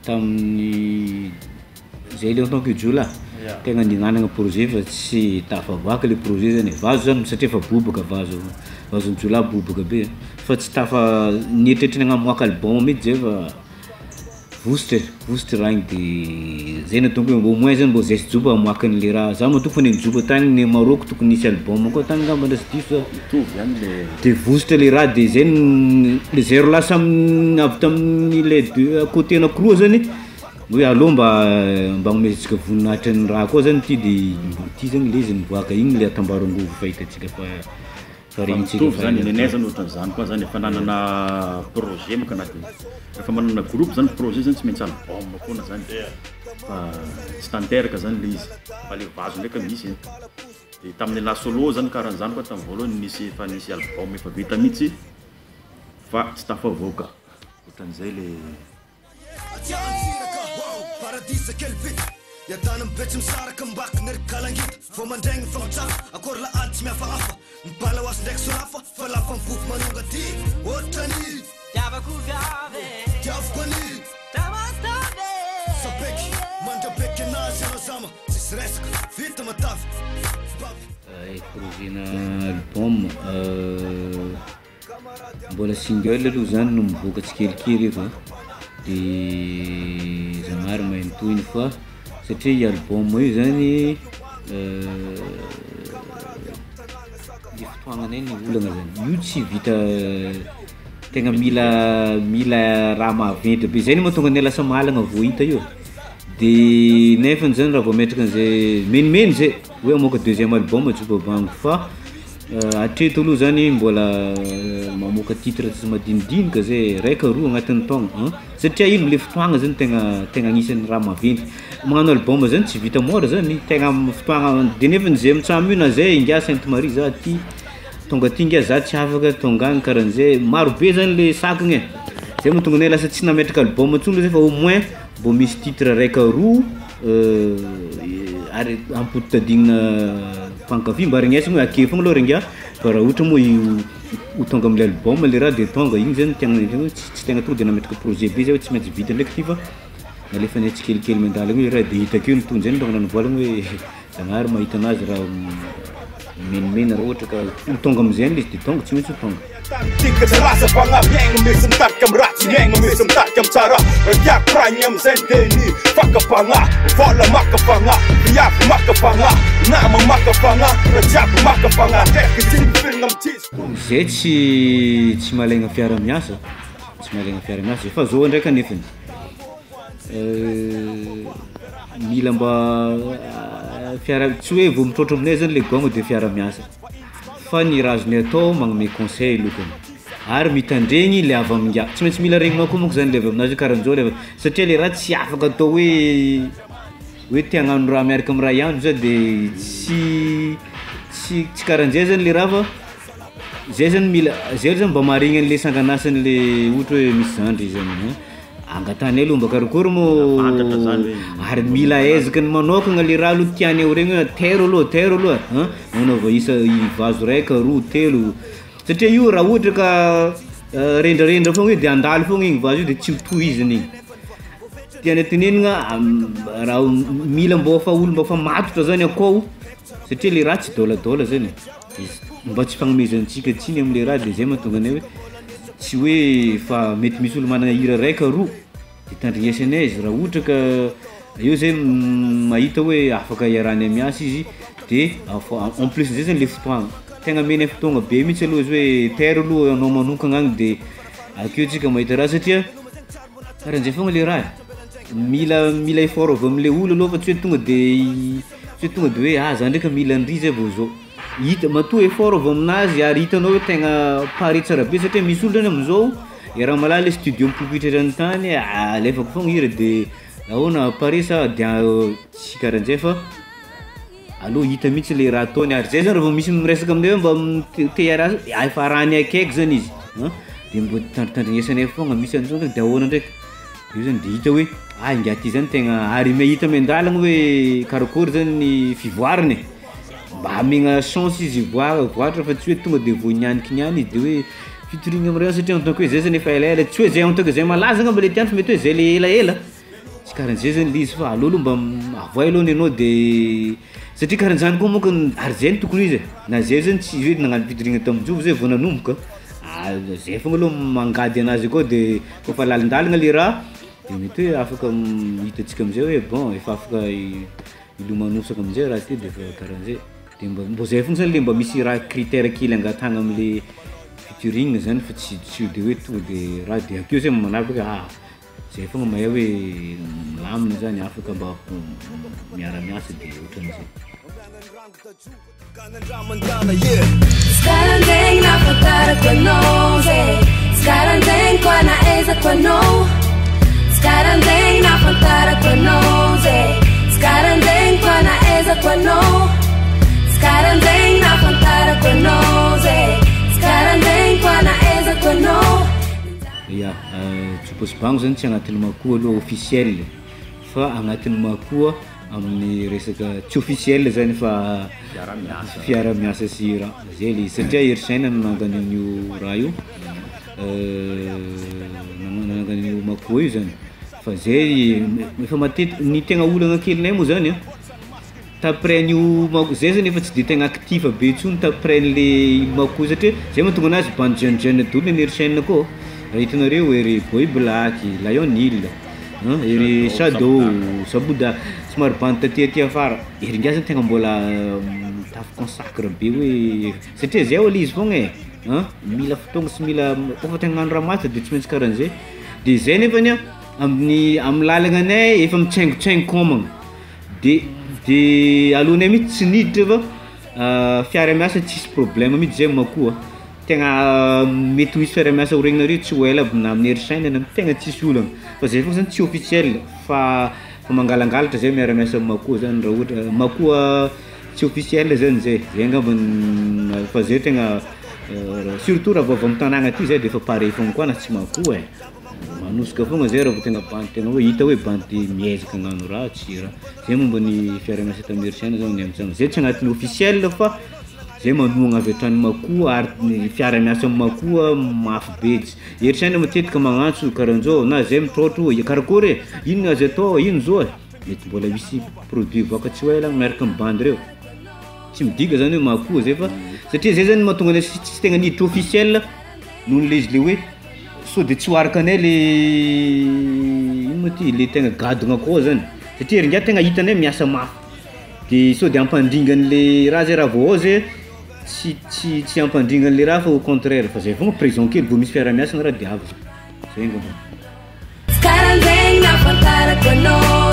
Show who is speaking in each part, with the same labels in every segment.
Speaker 1: Tamin'ny zay le taoko jola tegna nianana projet fa tsy tafavoaka le projet zany vazo zany satria fa bobaka vazo jola bobaka be fa tsy tafa nieritreritry namoaka album mety zay fa vositra ragny de zay na tokony au moins zany mbo zesty joba amoaka le raha za matoko fa joba tany ny Maroko tokony nisy album koa tany ngamba ndasy diso
Speaker 2: mitovy zany le
Speaker 1: de vositra le raha de zay le zéro lasa avy tamin'ny le deux côté anakroa zany hoe allo mba omezitsika voninahitra ny raha koa zany ty de ty zany le izy mivoaka igny le atambarongovo fahitatsika fa regnitsika
Speaker 2: zany nenay zany ohatran'izany koa zany efa nanana projet maka anaty rehefa manana groupe zany projet zany tsy maintsy album foana zany fa tsy tanteraka zany le izy fa le vazo ndraiky misy de tamin'ny la solo zany karahan'izany koa tamin'ny voalohany nisy efa nisy album efa vita mihitsy fa tsy tafavoaka ohatran'izay le
Speaker 3: paradisa quel vit ya tanam betch msaraka mbak ner kalangit fo mandeng fo taf akor la ant me afa mbala was nek sulafa fala fam fuf manunga ti otani yava kugave javani tamastade sapek manda bek na sama sisresk vit mataf
Speaker 1: projet na album mbola single aloha zany no mivoaka tsikelikely efa de zanahary mahintoiny fa satria album io zany le fotoagnana iny olana zany io tsy vita tegna mila raha maventy be zay ny mahatonga ny lasa mahalagna voahita io de nefany zany raha vao metraka an'izay menimeny zay hoe amoaka deuxième album Joba Bango fa atreto aloha zany mbola mamoaka titre tsy madinidinika zay raika roa agnatin'ny taogno satria ino le fotoagna zany tegna agnisan'ny raha maventy magnano album zany tsy vita mora zany tegna fotoagna de nefany zay mitsamo io na zay ingia Sainte Marie za ty tonga ty ingia za tsy afaka tonga agny karahan'izay marobe zany le sakagna zay mahatonga anay lasa tsy nametraka album ntsony zay fa au moins mbo misy titre raika roa ary ampotitadignina fankavy mba regnesina hoe ake fogna aloha rengia fa raha ohatra moa ho tonga am'le album le raha de tonga igny zany tegna tsy tegna tonga de nametraka projet be zay hoe tsy maintsy vita ndraiky ty fa nalefa ny tsikelikely mandalagna hoe raha de hitakeo ny tonga zay tonga nanivolagna hoe zanahary mahita anazy raha menimena raha ohatra ka tonga am'izay izy de tonga tsy maintsy tonga
Speaker 4: Tika de rasa pangabiang mesem tarkam rats yang mesem tarkam cara yak pranyam zendeni fakapanga vola makapanga yak makapanga nama makapanga rajab makapanga tek tin filngam tis
Speaker 1: zay tsy malegna fiara-miasa fa zao ndraiky nefany mila mba fiara tsy hoe vao mitrotro aminay zany le gogno de fiara-miasa fa ny razony atao magnome conseil lokany ary mitandregny le avy aminga tsy maintsy mila regny manko monko zany le avy aminazy karahan'izao le satria le raha tsy afaka atao hoe te hagnano raha miaraka amin'ny raha ihany za de tsy karahan'izay zany le raha fa zay zany mba marigny an'le sanganasany le ohatra hoe misy zandry zany angatany aloha mba karakory moa ary mila ezakany manokagna le raha aloha tiany eo regny hoe tero aloha nanaova isa vazo raika roa telo satria io raha ohatra ka rendrarendra fogna de andaly fogna igny vazo io de tsy ho iziny igny tiany tenenina raha mila mba fa olo mba fa matotra zany akao satria le raha tsy dôladôla zany mba tsy fagnomezantsika tsiny am'le raha de zay mahatonga anay hoe tsy hoe fa mety misy olo manana hira raika roa de tandrignesanay izy raha ohatra ka io zay mahita hoe afaka iarany miasa izy de en plus zay zany le fotoagna tegna mena fotoagna be mihitsy aloha izy hoe terre aloha anao manokagna agny de akeo tsika mahita raha satria karahan'izay fogna le raha mila effort avy am'le olo aloha fa tsy hoe tonga de hoe za ndraika mila andry zay vao zao hita matoa effort avy aminazy ary hitanao hoe tegna pari tsara be satria misy olo zany amizao raha malala studio mipopoitra rany tany alefako fogna hira de ahoana pari sa dia tsy karahan'izay fa aloha hita mihitsy le raha ataony ary zay zany raha vao misy miresaka aminay mba te efa rany akaiky zany izy de mba tandritandrinesanay fogna misy an'izao de ahoana ndraiky io zany de hita hoe inga ty zany tegna ary mahita ame-dalagna hoe karakory zany ny fivoarany mba amegna chance izy voatra fa tsy hoe tonga de voanianiky izy de hoe featuring am'reo satria en tant que hoe zay zany efa elaela tsy hoe zay en tant que zay malaza ngamba le tiany fa mety hoe zay le elaela tsy karahan'izay zany le izy fa alolo mba avoay alohany ianao de satria karahan'izany koa moka ary zay ny tokony izy na zay zany tsy hoe nagnano featuring tamin'jovo zay vao nanomboka zay fogna aloha mangady anazy koa de kofa lalindalagna le raha de mety hoe afaka hitantsika am'izay hoe bon efa afaka ilomanosaka am'izay raha ty de efa karahan'izay de mbo zay fogna zany le mba misy raha critère kely angatagna am'le featuring zany fa tsy de hoe to de raha de akeo zay manaraka hoe zay fogna mahay hoe lamina zany afaka mba miara-miasa de ohatran'izay
Speaker 5: Sekarang deng nafatarako anao Sekarang deng ko naezako anao Sekarang deng nafatarako anao Sekarang deng ko naezako anao Sekarang deng nafatarako anao Sekarang deng ko naezako anao
Speaker 1: ya tsoposibagno zany tsy agnatin'ny makoa aloha officiel fa agnatin'ny makoa amin'ny resaka tsy officiel zany fa fiara-miasa sy raha zay le satria erisaina nangan'io raha io nangan'io makoa io zany fa zay efa matetiky ny tegna olagna kelinay moa zany taprès n'io makoa zay zany efa tsy de tegna actif be intsony taprès n'le makoa satria zay mahatonga anazy bande jeune dolo ny erisaina koa raha hitanareo ery Boy Black, Lion Hill, ery Shadow, Sabuda somary bande taty afara ery ngia zany tegna mbola tafy consacre be hoe satria zay ole izy fogna mila fotoagna sy mila kofa tegna gnano raha maty de tsy maintsy karahan'izay de zay nefany amin'ny lalagnanay efa mitsaingotsaingo komagna de alohanay mihitsy tsy niditra fa fiara-miasa tsisy problème mihitsy zay makoa tegna mety ho isy fiara-miasa ho regninareo tsy ho ela na amin'ny erisaina tegna tsisy olagna fa zay fogna zany tsy officiel fa mangalangalatra zay miara-miasa makoa zany raha ohatra makoa tsy officiel zany zay angamba fa zay tegna surtout raha vao avy amin'ny tanàgna ty zay de efa pare fogna koa na tsy makoa manosika fogna zay raha vao tegna bandy tegna hoe hita hoe bandy miezaka agnano raha tsy raha zay momba ny fiara-miasa tamin'ny erisaina zao ny am'zany zay tsy agnatin'ny officiel fa zay manomagna avy hatrany makoa ary ny fiara-miasa makoa mafy be erisaina matetika magnantso karahan'zao na zay mitrotro karakory ino azo atao ino zao mety mbola misy produit voaka tsy ho ela miaraka amin'ny bandy reo tsy midiga zany hoe makoa zay fa satria zay zany mahatonga anay tsy tegna niditra officiel noho le izy le hoe so de tsy hoaraka anay le ino moa ty le tegna gadona koa zany satria ery ngia tegna hitanay miasa mafy de so de ampandringan'le raha zay raha vao zay tsy ampandringan'le raha fa au contraire fa zay fogna prison kely vao misy fiara-miasa na raha de avy zay ngamba
Speaker 5: Sekarang deng nafatarako anao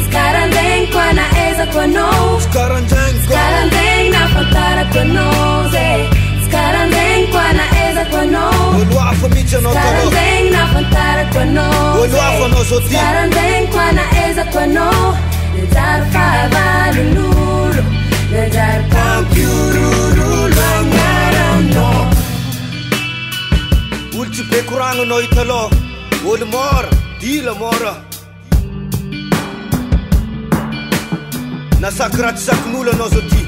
Speaker 5: Sekarang deng ko naezako anao Sekarang deng nafatarako anao Sekarang deng ko naezako anao Sekarang deng nafatarako anao Sekarang deng ko naezako anao Najar favalululo Najar pampiururulu angarano
Speaker 3: Ulti be kurang no italo Ol mora dila mora Nasakrat saknula no zoti